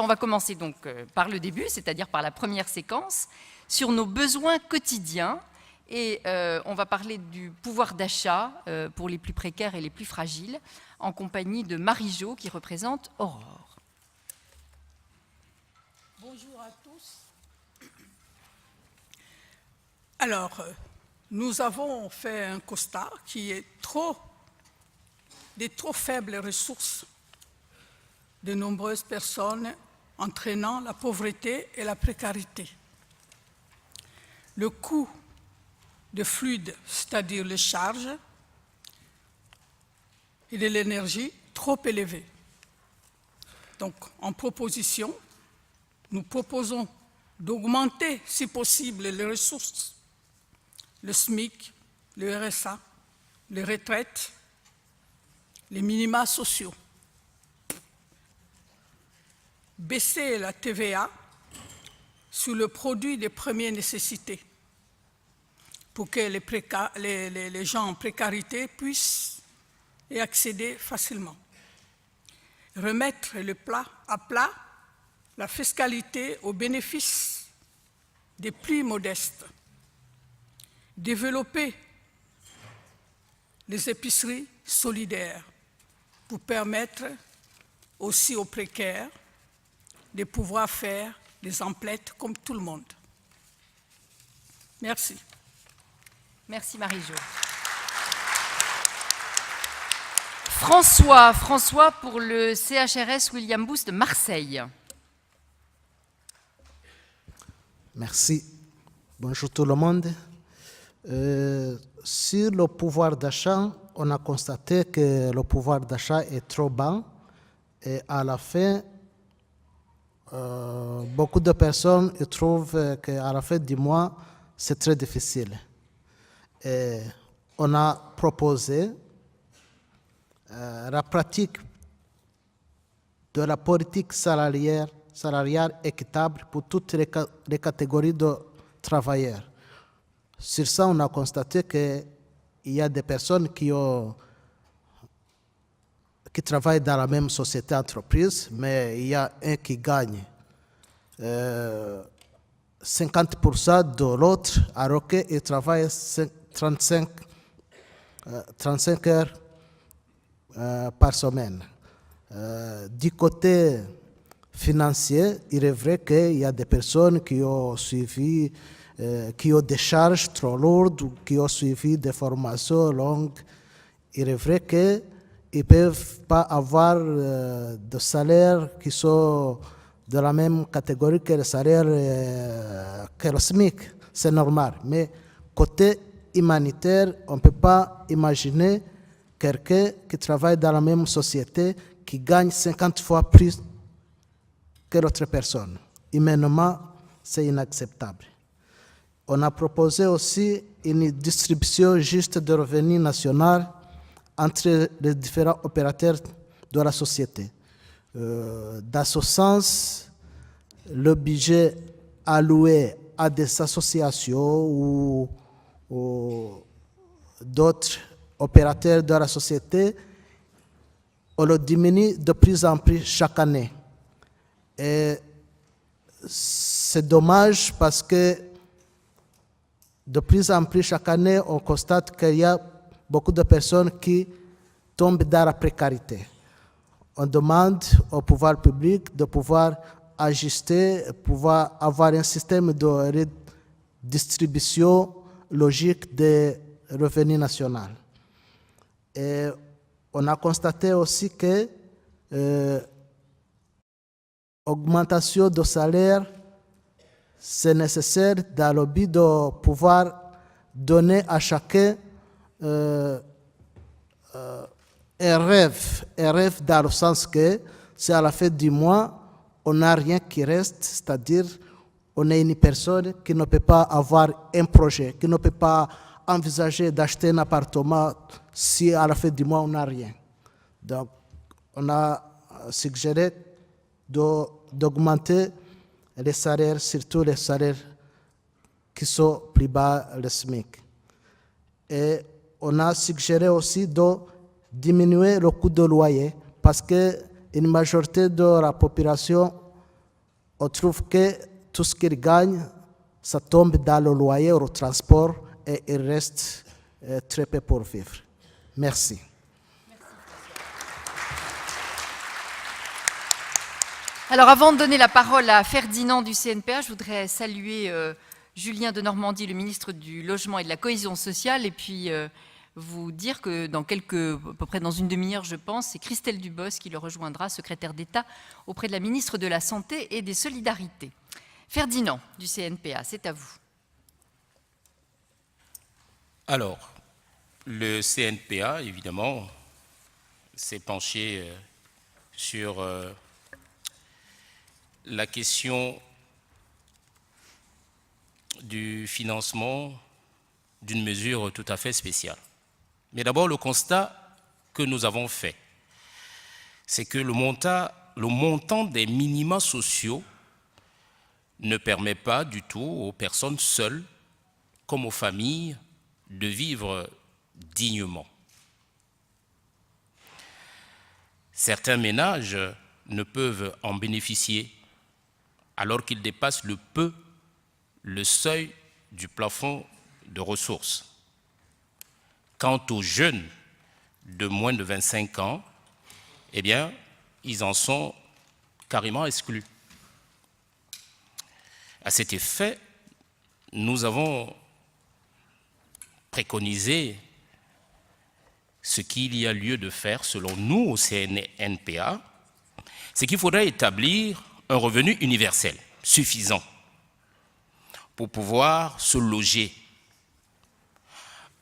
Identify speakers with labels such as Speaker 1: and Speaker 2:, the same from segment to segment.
Speaker 1: On va commencer donc par le début, c'est-à-dire par la première séquence, sur nos besoins quotidiens. Et on va parler du pouvoir d'achat pour les plus précaires et les plus fragiles, en compagnie de Marie-Jo, qui représente Aurore.
Speaker 2: Bonjour à tous. Alors, nous avons fait un constat qui est des trop faibles ressources de nombreuses personnes entraînant la pauvreté et la précarité. Le coût de fluide, c'est-à-dire les charges, et de l'énergie trop élevé. Donc, en proposition, nous proposons d'augmenter, si possible, les ressources, le SMIC, le RSA, les retraites, les minima sociaux. Baisser la TVA sur le produit de première nécessité pour que les gens en précarité puissent y accéder facilement. Remettre à plat la fiscalité au bénéfice des plus modestes. Développer les épiceries solidaires pour permettre aussi aux précaires de pouvoir faire des emplettes comme tout le monde. Merci.
Speaker 1: Merci Marie-Jo. François pour le CHRS William Booth de Marseille.
Speaker 3: Merci. Bonjour tout le monde. Sur le pouvoir d'achat, on a constaté que le pouvoir d'achat est trop bas et à la fin, beaucoup de personnes trouvent qu'à la fin du mois, c'est très difficile. Et on a proposé la pratique de la politique salariale équitable pour toutes les catégories de travailleurs. Sur ça, on a constaté qu'il y a des personnes qui travaillent dans la même société entreprise, mais il y a un qui gagne 50% de l'autre, alors qu'il travaille 35 heures par semaine. Du côté financier, il est vrai qu'il y a des personnes qui ont suivi, qui ont des charges trop lourdes ou qui ont suivi des formations longues. Il est vrai qu'ils ne peuvent pas avoir de salaires qui sont de la même catégorie que le salaire que le SMIC. C'est normal. Mais côté humanitaire, on ne peut pas imaginer quelqu'un qui travaille dans la même société qui gagne 50 fois plus que l'autre personne. Humainement, c'est inacceptable. On a proposé aussi une distribution juste de revenus nationaux entre les différents opérateurs de la société. Dans ce sens, le budget alloué à des associations ou d'autres opérateurs de la société, on le diminue de plus en plus chaque année. Et c'est dommage parce que de plus en plus chaque année, on constate qu'il y a beaucoup de personnes qui tombent dans la précarité. On demande au pouvoir public de pouvoir ajuster, pouvoir avoir un système de redistribution logique des revenus nationaux. Et on a constaté aussi que l'augmentation de salaire, c'est nécessaire dans le but de pouvoir donner à chacun un rêve dans le sens que c'est à la fin du mois, on n'a rien qui reste, c'est-à-dire on est une personne qui ne peut pas avoir un projet, qui ne peut pas envisager d'acheter un appartement si à la fin du mois on n'a rien. Donc on a suggéré d'augmenter les salaires, surtout les salaires qui sont plus bas, le SMIC. Et on a suggéré aussi de diminuer le coût de loyer parce qu'une majorité de la population on trouve que tout ce qu'ils gagnent, ça tombe dans le loyer ou le transport et il reste très peu pour vivre. Merci.
Speaker 1: Alors avant de donner la parole à Ferdinand du CNPA, je voudrais saluer Julien de Normandie, le ministre du Logement et de la Cohésion sociale, et puis vous dire que à peu près dans une demi-heure, je pense, c'est Christelle Dubos qui le rejoindra, secrétaire d'État auprès de la ministre de la Santé et des Solidarités. Ferdinand du CNPA, c'est à vous.
Speaker 4: Alors, le CNPA, évidemment, s'est penché sur la question du financement d'une mesure tout à fait spéciale. Mais d'abord, le constat que nous avons fait, c'est que le montant des minima sociaux ne permet pas du tout aux personnes seules, comme aux familles, de vivre dignement. Certains ménages ne peuvent en bénéficier alors qu'ils dépassent le seuil du plafond de ressources. Quant aux jeunes de moins de 25 ans, eh bien, ils en sont carrément exclus. À cet effet, nous avons préconisé ce qu'il y a lieu de faire, selon nous, au CNPA, c'est qu'il faudrait établir un revenu universel suffisant pour pouvoir se loger.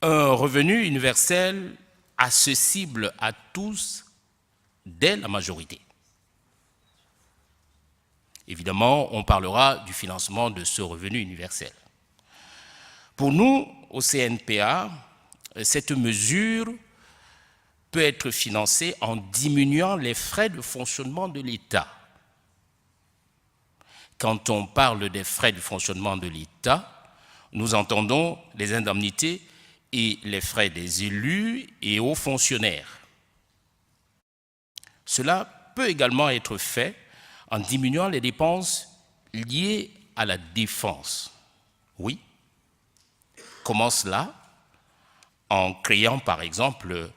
Speaker 4: Un revenu universel accessible à tous dès la majorité. Évidemment, on parlera du financement de ce revenu universel. Pour nous, au CNPA, cette mesure peut être financée en diminuant les frais de fonctionnement de l'État. Quand on parle des frais de fonctionnement de l'État, nous entendons les indemnités et les frais des élus et hauts fonctionnaires. Cela peut également être fait en diminuant les dépenses liées à la défense. Oui. Comment cela? En créant par exemple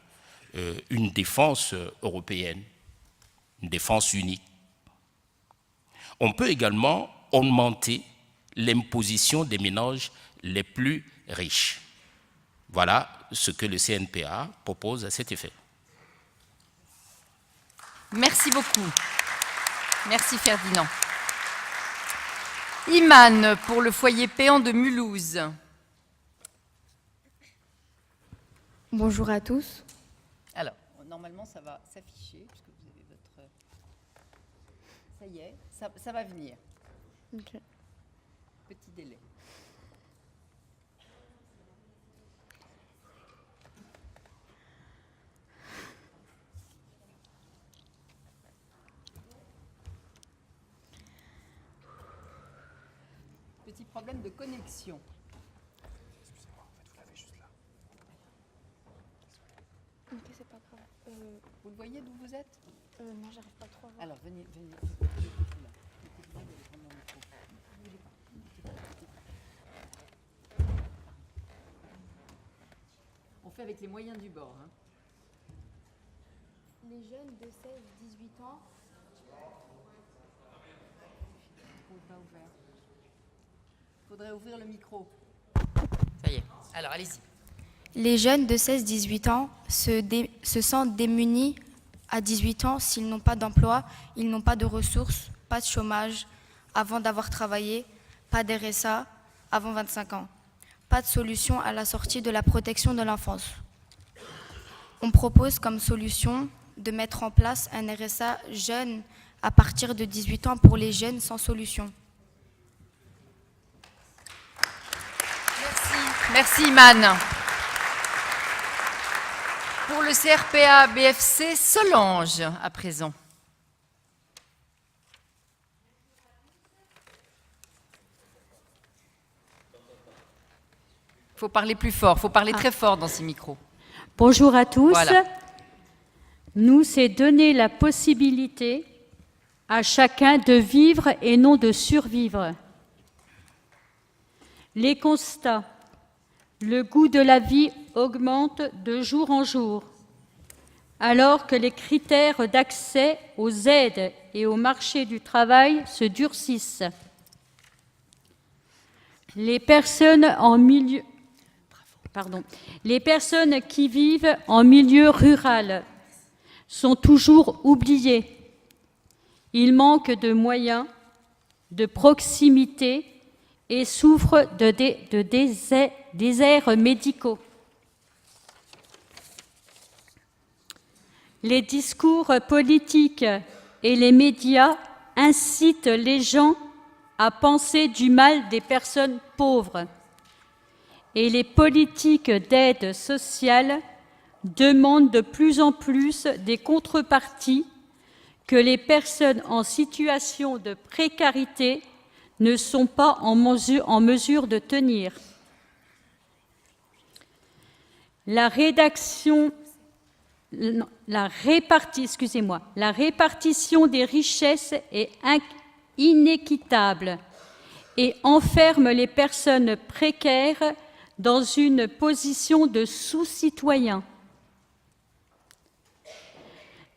Speaker 4: une défense européenne, une défense unique. On peut également augmenter l'imposition des ménages les plus riches. Voilà ce que le CNPA propose à cet effet.
Speaker 1: Merci beaucoup. Merci Ferdinand. Iman pour le foyer Péan de Mulhouse.
Speaker 5: Bonjour à tous.
Speaker 1: Alors, normalement, ça va s'afficher, puisque vous avez votre... Ça y est, ça va venir.
Speaker 5: Okay.
Speaker 1: Petit délai. Petit problème de connexion.
Speaker 5: Ok, c'est pas grave.
Speaker 1: Vous le voyez d'où vous êtes?
Speaker 5: Non, j'arrive pas trop à voir.
Speaker 1: Alors, venez. On fait avec les moyens du bord. Hein.
Speaker 5: Les jeunes de 16-18 ans.
Speaker 1: Il faudrait ouvrir le micro. Ça y est. Alors, allez-y.
Speaker 5: Les jeunes de 16-18 ans se sentent démunis à 18 ans s'ils n'ont pas d'emploi, ils n'ont pas de ressources, pas de chômage avant d'avoir travaillé, pas d'RSA avant 25 ans, pas de solution à la sortie de la protection de l'enfance. On propose comme solution de mettre en place un RSA jeune à partir de 18 ans pour les jeunes sans solution.
Speaker 1: Merci Iman. Pour le CRPA BFC, Solange à présent. Il faut parler plus fort, il faut parler très fort dans ces micros.
Speaker 6: Bonjour à tous.
Speaker 1: Voilà.
Speaker 6: Nous, c'est donner la possibilité À chacun de vivre et non de survivre. Les constats. Le goût de la vie augmente de jour en jour, alors que les critères d'accès aux aides et au marché du travail se durcissent. Les personnes qui vivent en milieu rural sont toujours oubliées. Ils manquent de moyens, de proximité et souffrent de déserts médicaux. Les discours politiques et les médias incitent les gens à penser du mal des personnes pauvres. Et les politiques d'aide sociale demandent de plus en plus des contreparties que les personnes en situation de précarité ne sont pas en mesure de tenir. La répartition des richesses est inéquitable et enferme les personnes précaires dans une position de sous-citoyens.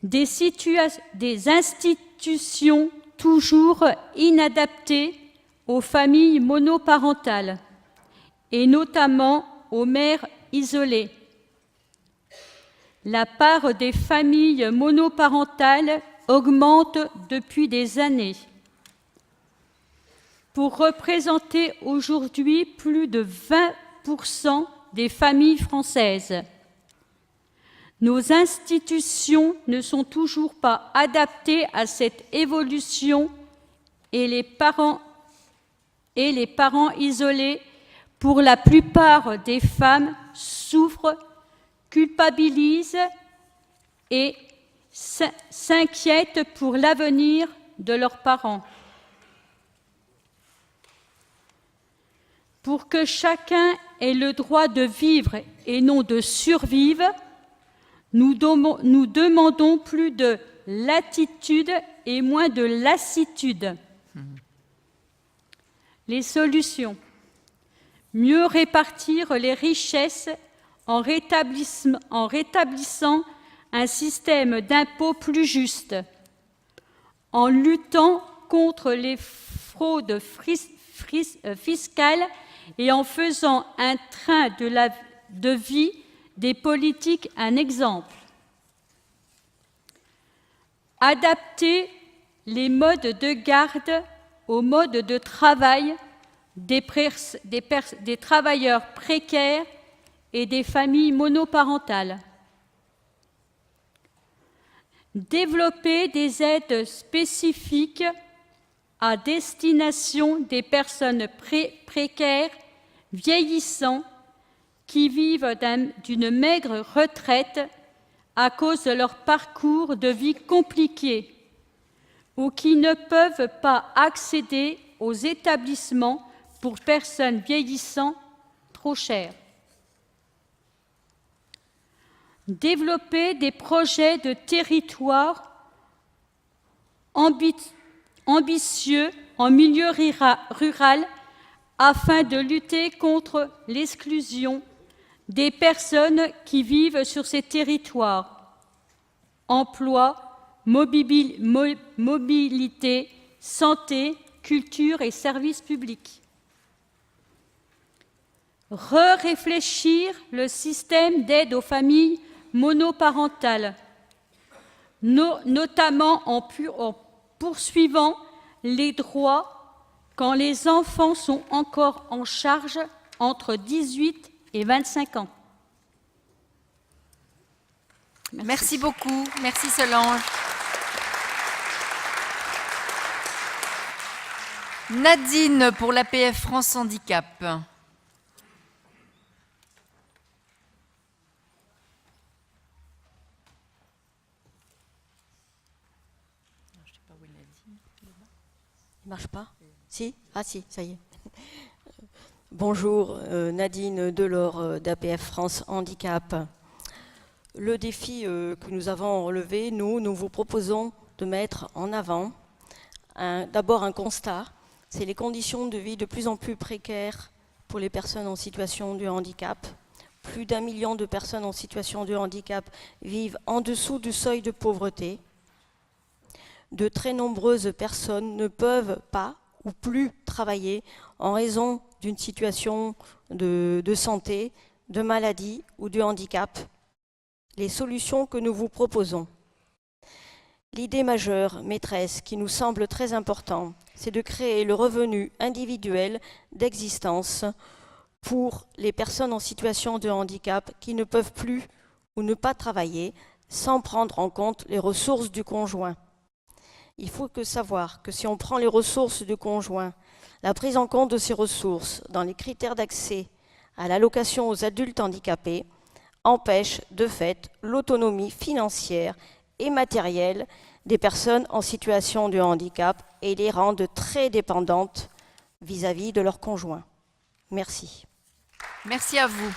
Speaker 6: Des institutions toujours inadaptées aux familles monoparentales et notamment aux mères isolées. La part des familles monoparentales augmente depuis des années pour représenter aujourd'hui plus de 20% des familles françaises. Nos institutions ne sont toujours pas adaptées à cette évolution et les parents isolés, pour la plupart des femmes, souffrent, culpabilisent et s'inquiètent pour l'avenir de leurs parents. Pour que chacun ait le droit de vivre et non de survivre, nous demandons plus de latitude et moins de lassitude. Les solutions. Mieux répartir les richesses en rétablissant un système d'impôt plus juste, en luttant contre les fraudes fiscales et en faisant un train de vie des politiques un exemple. Adapter les modes de garde aux modes de travail des travailleurs précaires et des familles monoparentales. Développer des aides spécifiques à destination des personnes précaires, vieillissant, qui vivent d'une maigre retraite à cause de leur parcours de vie compliqué ou qui ne peuvent pas accéder aux établissements pour personnes vieillissant trop chers. Développer des projets de territoire ambitieux en milieu rural afin de lutter contre l'exclusion des personnes qui vivent sur ces territoires. Emploi, mobilité, santé, culture et services publics. Réfléchir le système d'aide aux familles monoparentales, notamment en poursuivant les droits quand les enfants sont encore en charge entre 18 et 25 ans.
Speaker 1: Merci beaucoup. Merci Solange. Nadine pour l'APF France Handicap.
Speaker 7: Il marche pas? Si? Ah si, ça y est. Bonjour, Nadine Delors d'APF France Handicap. Le défi que nous avons relevé, nous vous proposons de mettre en avant d'abord un constat, c'est les conditions de vie de plus en plus précaires pour les personnes en situation de handicap. Plus d'1 million de personnes en situation de handicap vivent en dessous du seuil de pauvreté. De très nombreuses personnes ne peuvent pas ou plus travailler en raison d'une situation de santé, de maladie ou de handicap. Les solutions que nous vous proposons. L'idée majeure, maîtresse, qui nous semble très importante, c'est de créer le revenu individuel d'existence pour les personnes en situation de handicap qui ne peuvent plus ou ne pas travailler sans prendre en compte les ressources du conjoint. Il faut savoir que si on prend les ressources du conjoint, la prise en compte de ces ressources dans les critères d'accès à l'allocation aux adultes handicapés empêche de fait l'autonomie financière et matérielle des personnes en situation de handicap et les rendent très dépendantes vis-à-vis de leur conjoint. Merci.
Speaker 1: Merci à vous.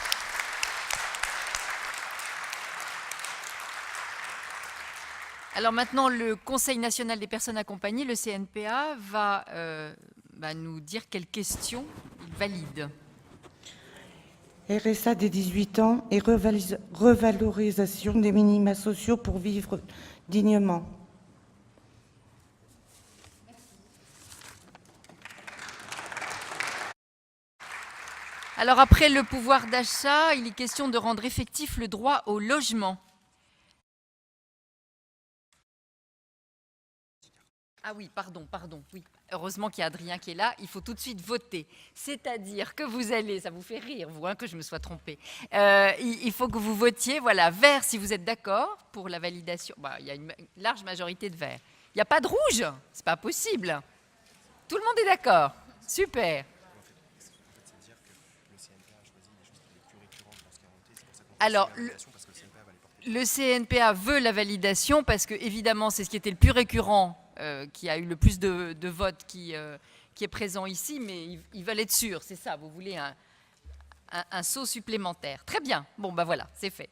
Speaker 1: Alors maintenant, le Conseil national des personnes accompagnées, le CNPA, va nous dire quelles questions il valide.
Speaker 8: RSA des 18 ans et revalorisation des minima sociaux pour vivre dignement.
Speaker 1: Alors après le pouvoir d'achat, il est question de rendre effectif le droit au logement. Ah oui, pardon, oui. Heureusement qu'il y a Adrien qui est là, il faut tout de suite voter. C'est-à-dire que vous allez, ça vous fait rire, vous, que je me sois trompée. Il faut que vous votiez, voilà, vert si vous êtes d'accord pour la validation. Il y a une large majorité de vert. Il n'y a pas de rouge, c'est pas possible. Tout le monde est d'accord, super. Alors, le CNPA veut la validation parce que, évidemment, c'est ce qui était le plus récurrent, qui a eu le plus de votes qui est présent ici, mais ils veulent être sûrs, c'est ça, vous voulez un saut supplémentaire. Très bien, bon, voilà, c'est fait.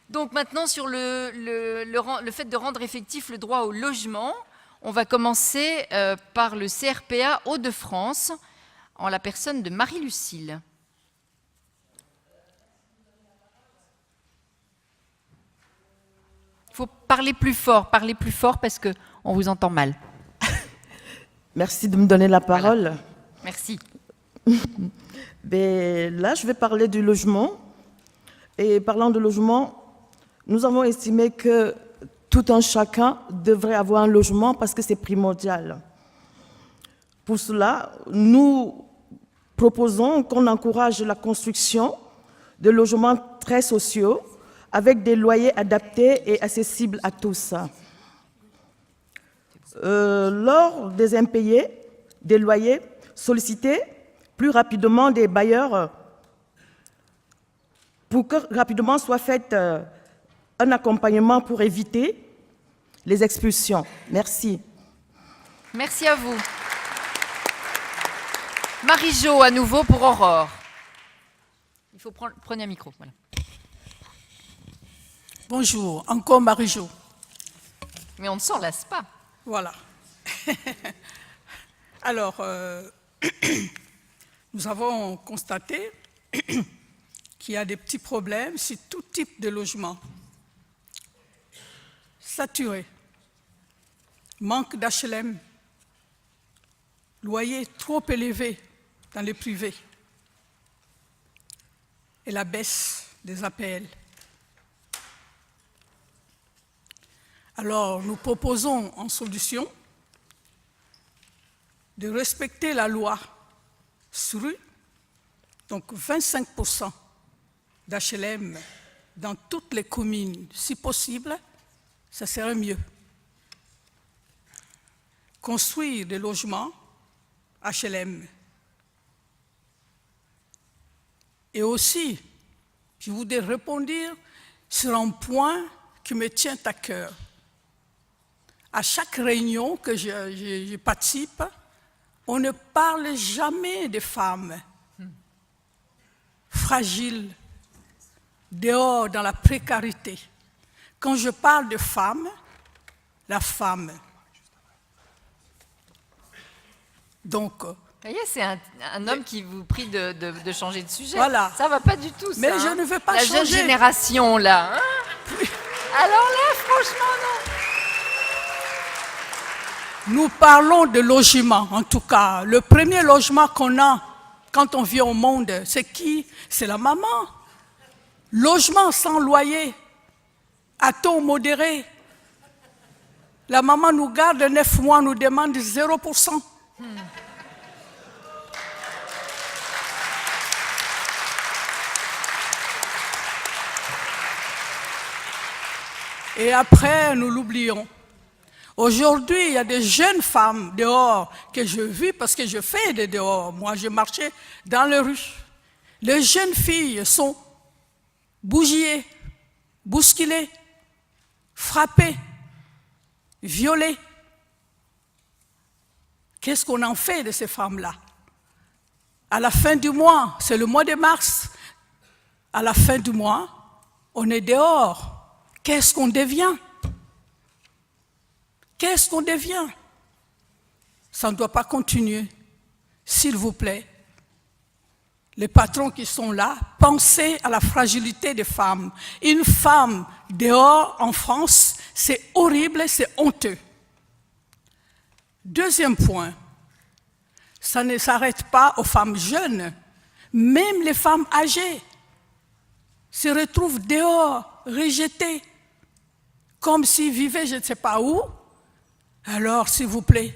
Speaker 1: Donc maintenant, sur le fait de rendre effectif le droit au logement, on va commencer par le CRPA Hauts-de-France, en la personne de Marie-Lucille. Il faut parler plus fort parce qu'on vous entend mal.
Speaker 9: Merci de me donner la parole.
Speaker 1: Voilà. Merci.
Speaker 9: Là, je vais parler du logement. Et parlant de logement, nous avons estimé que tout un chacun devrait avoir un logement parce que c'est primordial. Pour cela, nous proposons qu'on encourage la construction de logements très sociaux avec des loyers adaptés et accessibles à tous. Lors des impayés, des loyers sollicités plus rapidement des bailleurs pour que rapidement soit fait un accompagnement pour éviter les expulsions. Merci.
Speaker 1: Merci à vous. Marie-Jo, à nouveau pour Aurore. Il faut prendre un micro. Voilà.
Speaker 2: Bonjour, encore Marie-Jo.
Speaker 1: Mais on ne s'en lasse pas.
Speaker 2: Voilà. Alors, nous avons constaté qu'il y a des petits problèmes sur tout type de logement. Saturé, manque d'HLM, loyer trop élevé dans les privés et la baisse des APL. Alors, nous proposons en solution de respecter la loi SRU, donc 25% d'HLM dans toutes les communes, si possible, ça serait mieux. Construire des logements HLM. Et aussi, je voudrais répondre sur un point qui me tient à cœur. À chaque réunion que je participe, on ne parle jamais des femmes fragiles, dehors dans la précarité. Quand je parle de femmes, la femme Donc,
Speaker 1: Vous voyez, c'est un homme qui vous prie de changer de sujet.
Speaker 2: Voilà.
Speaker 1: Ça va pas du tout, ça.
Speaker 2: Mais je ne veux pas
Speaker 1: La
Speaker 2: changer.
Speaker 1: jeune génération, là. Hein. Alors là, franchement, non.
Speaker 2: Nous parlons de logement, en tout cas. Le premier logement qu'on a quand on vient au monde, c'est qui? C'est la maman. Logement sans loyer, à taux modéré. La maman nous garde 9 mois, nous demande 0%. Et après, nous l'oublions. Aujourd'hui, il y a des jeunes femmes dehors que je vis parce que je fais des dehors. Moi, je marchais dans les rues. Les jeunes filles sont bougillées, bousculées, frappées, violées. Qu'est-ce qu'on en fait de ces femmes-là? À la fin du mois, c'est le mois de mars, à la fin du mois, on est dehors. Qu'est-ce qu'on devient? Qu'est-ce qu'on devient? Ça ne doit pas continuer. S'il vous plaît, les patrons qui sont là, pensez à la fragilité des femmes. Une femme dehors en France, c'est horrible, c'est honteux. Deuxième point, ça ne s'arrête pas aux femmes jeunes. Même les femmes âgées se retrouvent dehors, rejetées, comme s'ils vivaient je ne sais pas où. Alors, s'il vous plaît,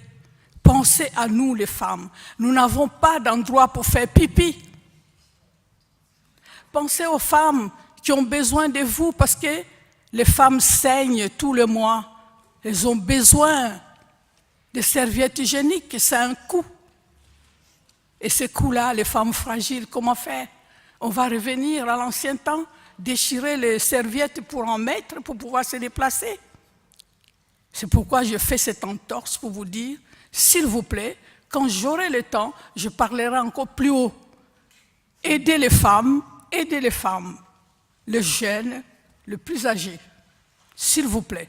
Speaker 2: pensez à nous les femmes. Nous n'avons pas d'endroit pour faire pipi. Pensez aux femmes qui ont besoin de vous parce que les femmes saignent tout le mois. Elles ont besoin de serviettes hygiéniques, c'est un coût. Et ce coût-là, les femmes fragiles, comment faire? On va revenir à l'ancien temps, déchirer les serviettes pour en mettre, pour pouvoir se déplacer. C'est pourquoi je fais cette entorse pour vous dire, s'il vous plaît, quand j'aurai le temps, je parlerai encore plus haut. Aidez les femmes, les jeunes, les plus âgés, s'il vous plaît.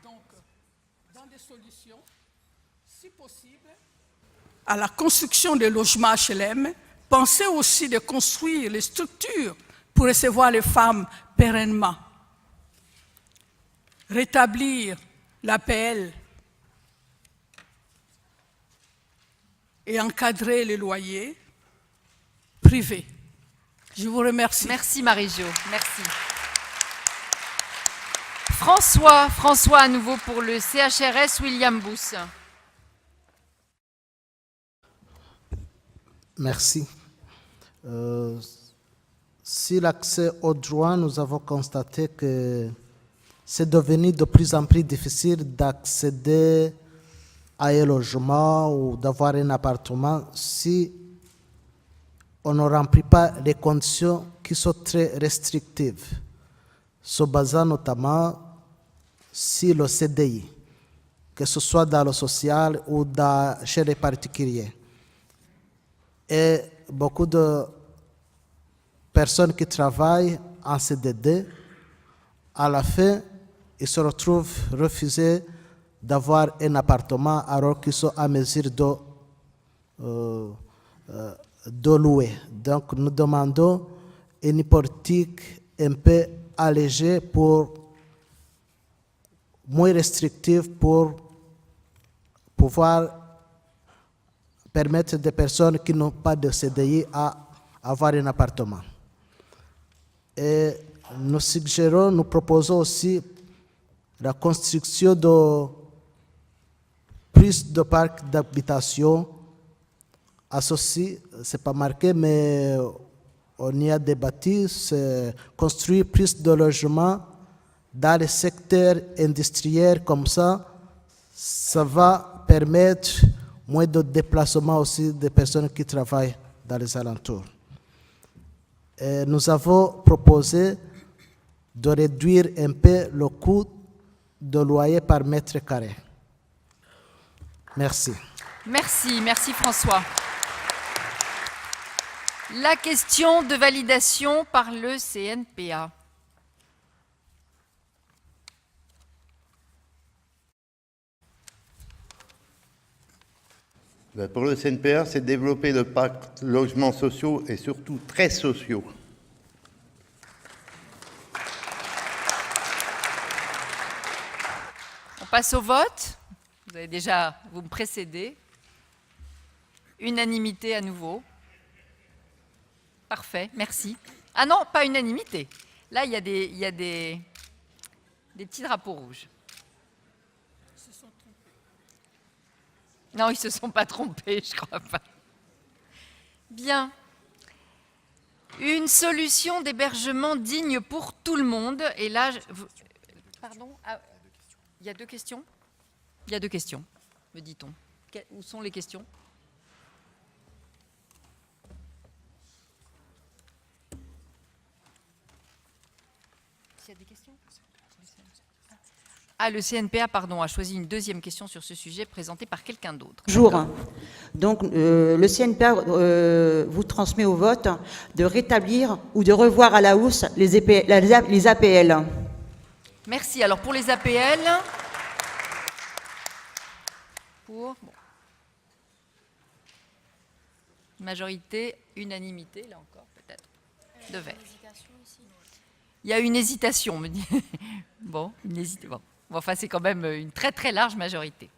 Speaker 2: Donc, dans des solutions, si possible, à la construction des logements HLM, pensez aussi de construire les structures pour recevoir les femmes pérennement. Rétablir l'APL et encadrer les loyers privés. Je vous remercie.
Speaker 1: Merci Marie-Jo, merci. François à nouveau pour le CHRS William Booth.
Speaker 3: Merci. Si l'accès aux droits, nous avons constaté que c'est devenu de plus en plus difficile d'accéder à un logement ou d'avoir un appartement si on ne remplit pas les conditions qui sont très restrictives, se basant notamment sur le CDI, que ce soit dans le social ou chez les particuliers. Et beaucoup de personnes qui travaillent en CDD, à la fin, ils se retrouvent refusés d'avoir un appartement alors qu'ils sont à mesure de louer. Donc nous demandons une politique un peu allégée, moins restrictive pour pouvoir permettre des personnes qui n'ont pas de CDI à avoir un appartement. Et nous proposons aussi la construction de plus de parcs d'habitation associés, ce n'est pas marqué, mais on y a débattu, c'est construire plus de logements dans les secteurs industriels, comme ça va permettre moins de déplacement aussi des personnes qui travaillent dans les alentours. Et nous avons proposé de réduire un peu le coût de loyer par mètre carré. Merci.
Speaker 1: Merci François. La question de validation par le CNPA.
Speaker 10: Pour le CNPA, c'est développer le pacte logements sociaux et surtout très sociaux.
Speaker 1: On passe au vote. Vous me précédez. Unanimité à nouveau. Parfait, merci. Ah non, pas unanimité. Là, il y a des petits drapeaux rouges. Non, ils ne se sont pas trompés, je crois pas. Bien. Une solution d'hébergement digne pour tout le monde. Et là, pardon, il y a deux questions. Il y a deux questions, me dit-on. Où sont les questions? S'il y a des questions? Ah, le CNPA, pardon, a choisi une deuxième question sur ce sujet présentée par quelqu'un d'autre.
Speaker 11: Bonjour. Donc, le CNPA vous transmet au vote de rétablir ou de revoir à la hausse les APL.
Speaker 1: Merci. Alors, pour les APL, majorité, unanimité, là encore, peut-être, de verre. Il y a une hésitation, me dit. Bon, une hésitation. Bon. Enfin, c'est quand même une très très large majorité.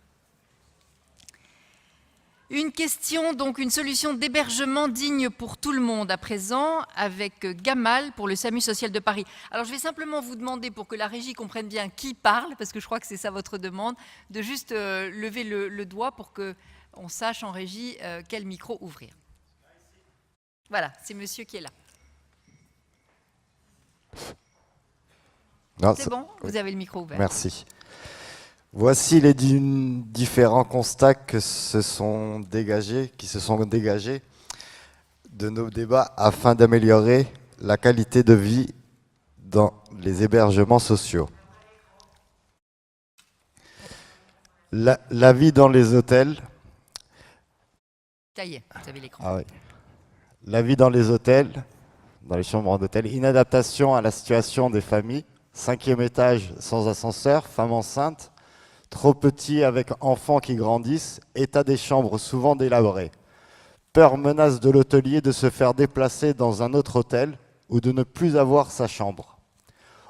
Speaker 1: Une question, donc une solution d'hébergement digne pour tout le monde à présent, avec Gamal pour le SAMU social de Paris. Alors, je vais simplement vous demander, pour que la régie comprenne bien qui parle, parce que je crois que c'est ça votre demande, de juste lever le doigt pour qu'on sache en régie quel micro ouvrir. Voilà, c'est monsieur qui est là. C'est bon, vous avez le micro ouvert.
Speaker 12: Merci. Voici les différents constats qui se sont dégagés de nos débats afin d'améliorer la qualité de vie dans les hébergements sociaux. La vie dans les hôtels.
Speaker 1: Ça y est, vous avez l'écran.
Speaker 12: Ah oui. La vie dans les hôtels, dans les chambres d'hôtel, inadaptation à la situation des familles, 5e étage sans ascenseur, femme enceinte, trop petit avec enfants qui grandissent, état des chambres souvent délabré, peur menace de l'hôtelier de se faire déplacer dans un autre hôtel ou de ne plus avoir sa chambre,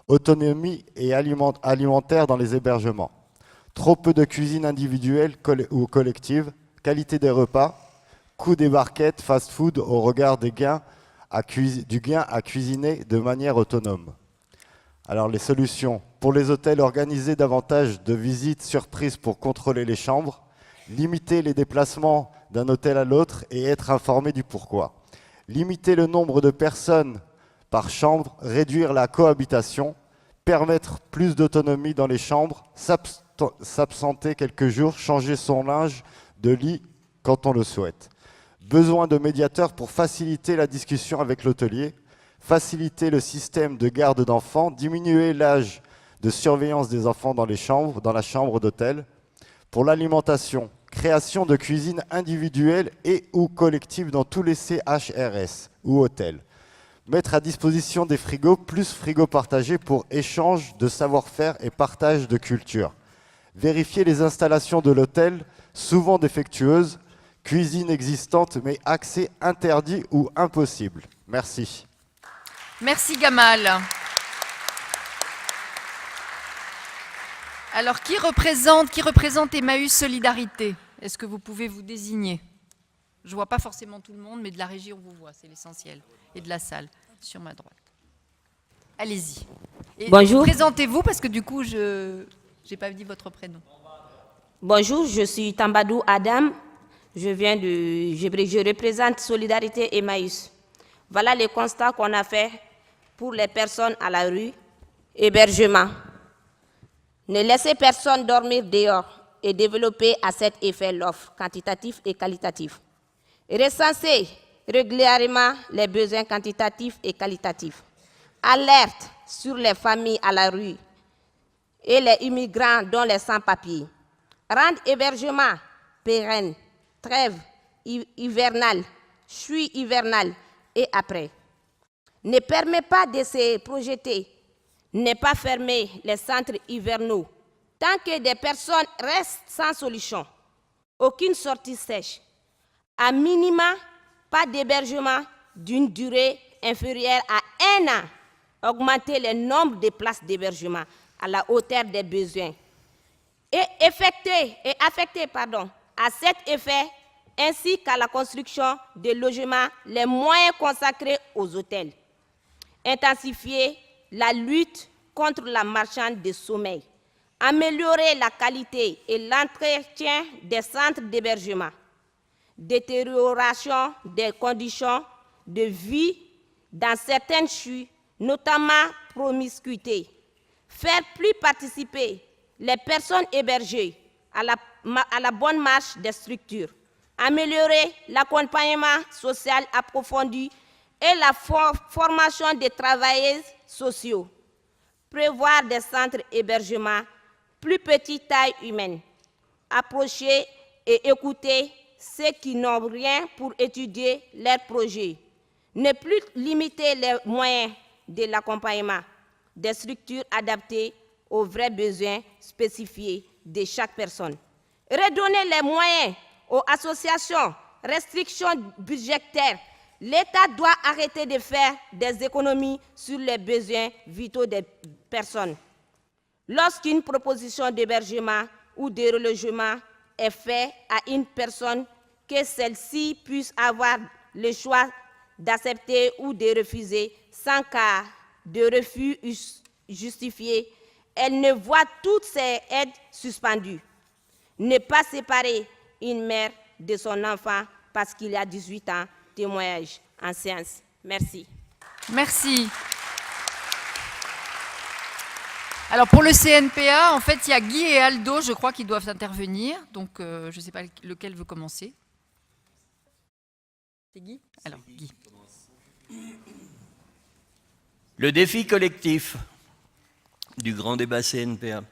Speaker 12: autonomie et alimentaire dans les hébergements, trop peu de cuisine individuelle ou collective, qualité des repas, coût des barquettes, fast-food au regard du gain à cuisiner de manière autonome. Alors les solutions. Pour les hôtels, organiser davantage de visites surprises pour contrôler les chambres, limiter les déplacements d'un hôtel à l'autre et être informé du pourquoi. Limiter le nombre de personnes par chambre, réduire la cohabitation, permettre plus d'autonomie dans les chambres, s'absenter quelques jours, changer son linge de lit quand on le souhaite. Besoin de médiateurs pour faciliter la discussion avec l'hôtelier, faciliter le système de garde d'enfants, diminuer l'âge de surveillance des enfants dans la chambre d'hôtel. Pour l'alimentation, création de cuisines individuelles et ou collectives dans tous les CHRS ou hôtels. Mettre à disposition des frigos, plus frigos partagés pour échange de savoir-faire et partage de culture. Vérifier les installations de l'hôtel, souvent défectueuses, cuisine existante mais accès interdit ou impossible. Merci.
Speaker 1: Merci Gamal. Alors, qui représente Emmaüs Solidarité? Est-ce que vous pouvez vous désigner? Je ne vois pas forcément tout le monde, mais de la régie, on vous voit, c'est l'essentiel. Et de la salle, sur ma droite. Allez-y.
Speaker 13: Bonjour.
Speaker 1: Présentez-vous, parce que du coup, je n'ai pas dit votre prénom.
Speaker 13: Bonjour, je suis Tambadou Adam. Je représente Solidarité Emmaüs. Voilà les constats qu'on a fait pour les personnes à la rue. Hébergement. Ne laissez personne dormir dehors et développer à cet effet l'offre quantitative et qualitative. Recenser régulièrement les besoins quantitatifs et qualitatifs. Alerte sur les familles à la rue et les immigrants dont les sans-papiers. Rendre hébergement pérenne, trêve hivernale, chuie hivernale, et après. Ne permet pas de se projeter, n'est pas fermer les centres hivernaux. Tant que des personnes restent sans solution, aucune sortie sèche, à minima, pas d'hébergement d'une durée inférieure à 1 an, augmenter le nombre de places d'hébergement à la hauteur des besoins et affecter à cet effet ainsi qu'à la construction de logements les moyens consacrés aux hôtels. Intensifier la lutte contre la marchande de sommeil, améliorer la qualité et l'entretien des centres d'hébergement, détérioration des conditions de vie dans certaines CHU, notamment promiscuité, faire plus participer les personnes hébergées à la bonne marche des structures, améliorer l'accompagnement social approfondi et la formation des travailleuses sociaux, prévoir des centres d'hébergement plus petite taille humaine, approcher et écouter ceux qui n'ont rien pour étudier leurs projets, ne plus limiter les moyens de l'accompagnement, des structures adaptées aux vrais besoins spécifiés de chaque personne. Redonner les moyens aux associations, restrictions budgétaires. L'État doit arrêter de faire des économies sur les besoins vitaux des personnes. Lorsqu'une proposition d'hébergement ou de relogement est faite à une personne, que celle-ci puisse avoir le choix d'accepter ou de refuser sans cas de refus justifié, elle ne voit toutes ses aides suspendues. Ne pas séparer une mère de son enfant parce qu'il a 18 ans, témoignage en séance. Merci.
Speaker 1: Merci. Alors pour le CNPA, en fait, il y a Guy et Aldo, je crois, qui doivent intervenir. Donc, je ne sais pas lequel veut commencer. C'est Guy ? Alors, Guy.
Speaker 14: Le défi collectif du grand débat CNPA.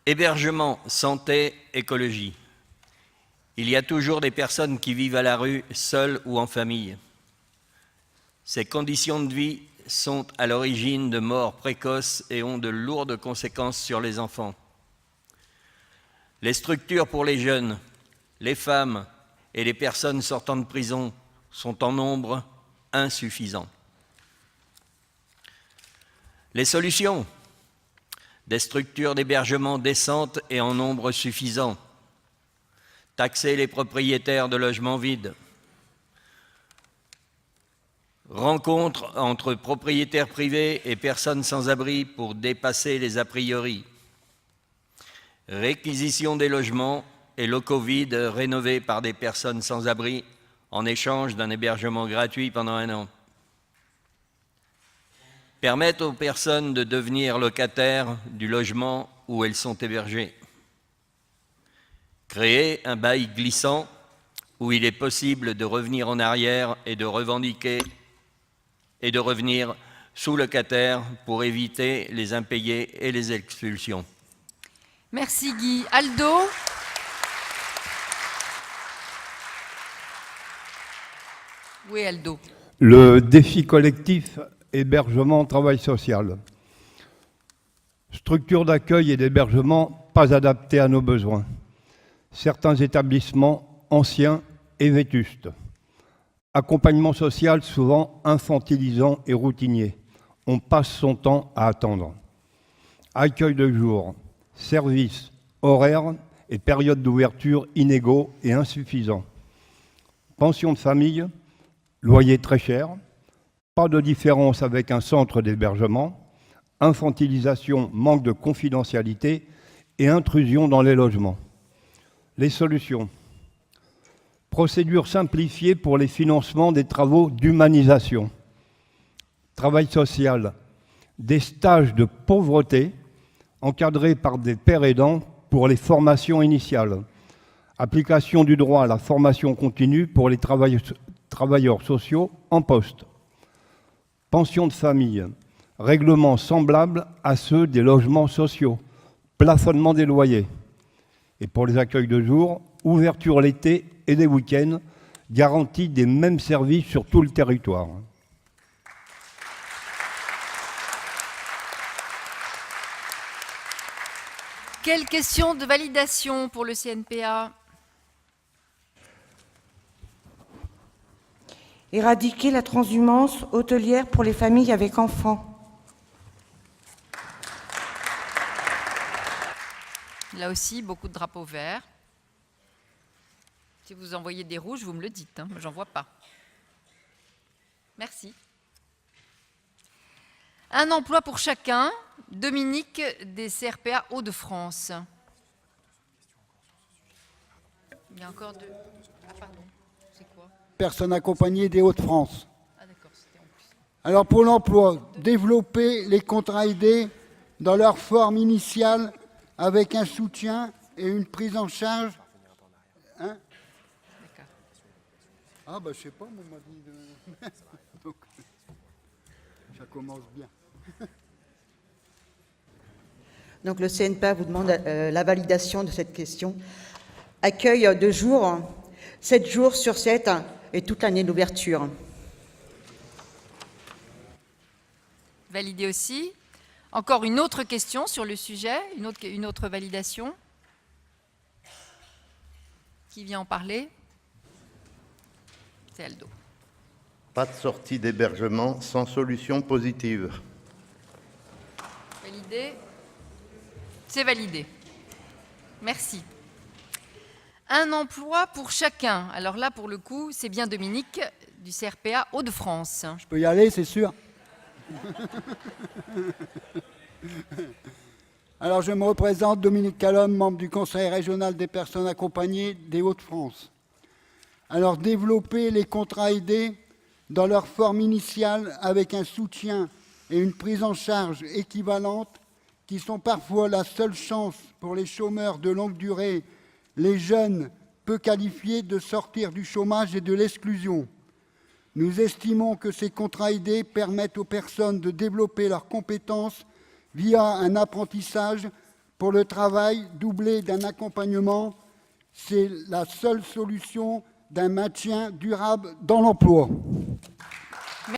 Speaker 14: Hébergement, santé, écologie. Il y a toujours des personnes qui vivent à la rue, seules ou en famille. Ces conditions de vie sont à l'origine de morts précoces et ont de lourdes conséquences sur les enfants. Les structures pour les jeunes, les femmes et les personnes sortant de prison sont en nombre insuffisant. Les solutions, des structures d'hébergement décentes et en nombre suffisant, taxer les propriétaires de logements vides, rencontres entre propriétaires privés et personnes sans abri pour dépasser les a priori, réquisition des logements et locaux vides rénovés par des personnes sans abri en échange d'un hébergement gratuit pendant 1 an. Permettre aux personnes de devenir locataires du logement où elles sont hébergées. Créer un bail glissant où il est possible de revenir en arrière et de revendiquer et de revenir sous locataire pour éviter les impayés et les expulsions.
Speaker 1: Merci Guy. Aldo ? Oui, Aldo.
Speaker 15: Le défi collectif, hébergement, travail social. Structure d'accueil et d'hébergement pas adaptées à nos besoins. Certains établissements anciens et vétustes. Accompagnement social souvent infantilisant et routinier. On passe son temps à attendre. Accueil de jour, services, horaires et périodes d'ouverture inégaux et insuffisants. Pension de famille, loyer très cher, pas de différence avec un centre d'hébergement, infantilisation, manque de confidentialité et intrusion dans les logements. Les solutions. Procédure simplifiée pour les financements des travaux d'humanisation. Travail social. Des stages de pauvreté encadrés par des pairs aidants pour les formations initiales. Application du droit à la formation continue pour les travailleurs sociaux en poste. Pension de famille. Règlements semblables à ceux des logements sociaux. Plafonnement des loyers. Et pour les accueils de jour, ouverture l'été et les week-ends, garantie des mêmes services sur tout le territoire.
Speaker 1: Quelle question de validation pour le CNPA?
Speaker 8: Éradiquer la transhumance hôtelière pour les familles avec enfants.
Speaker 1: Là aussi, beaucoup de drapeaux verts. Si vous envoyez des rouges, vous me le dites, hein, j'en vois pas. Merci. Un emploi pour chacun. Dominique des CRPA Hauts-de-France. Il y a encore deux. Ah, pardon. C'est quoi?
Speaker 16: Personnes accompagnées des Hauts-de-France.
Speaker 1: Ah, d'accord, c'était en plus.
Speaker 16: Alors, pour l'emploi, développer les contrats aidés dans leur forme initiale avec un soutien et une prise en charge. Hein? Ah, bah, je sais pas, moi, on m'a dit de... Donc, ça commence bien.
Speaker 11: Donc le CNPA vous demande la validation de cette question. Accueil de jours, 7 jours sur 7 et toute l'année d'ouverture.
Speaker 1: Validé aussi. Encore une autre question sur le sujet, une autre validation. Qui vient en parler? C'est Aldo.
Speaker 10: Pas de sortie d'hébergement sans solution positive.
Speaker 1: Validé. C'est validé. Merci. Un emploi pour chacun. Alors là, pour le coup, c'est bien Dominique du CRPA Hauts-de-France.
Speaker 16: Je peux y aller, c'est sûr. Alors, je me représente, Dominique Calhomme, membre du Conseil régional des personnes accompagnées des Hauts-de-France. Alors, développer les contrats aidés dans leur forme initiale avec un soutien et une prise en charge équivalente qui sont parfois la seule chance pour les chômeurs de longue durée, les jeunes peu qualifiés de sortir du chômage et de l'exclusion. Nous estimons que ces contrats aidés permettent aux personnes de développer leurs compétences via un apprentissage pour le travail doublé d'un accompagnement. C'est la seule solution d'un maintien durable dans l'emploi.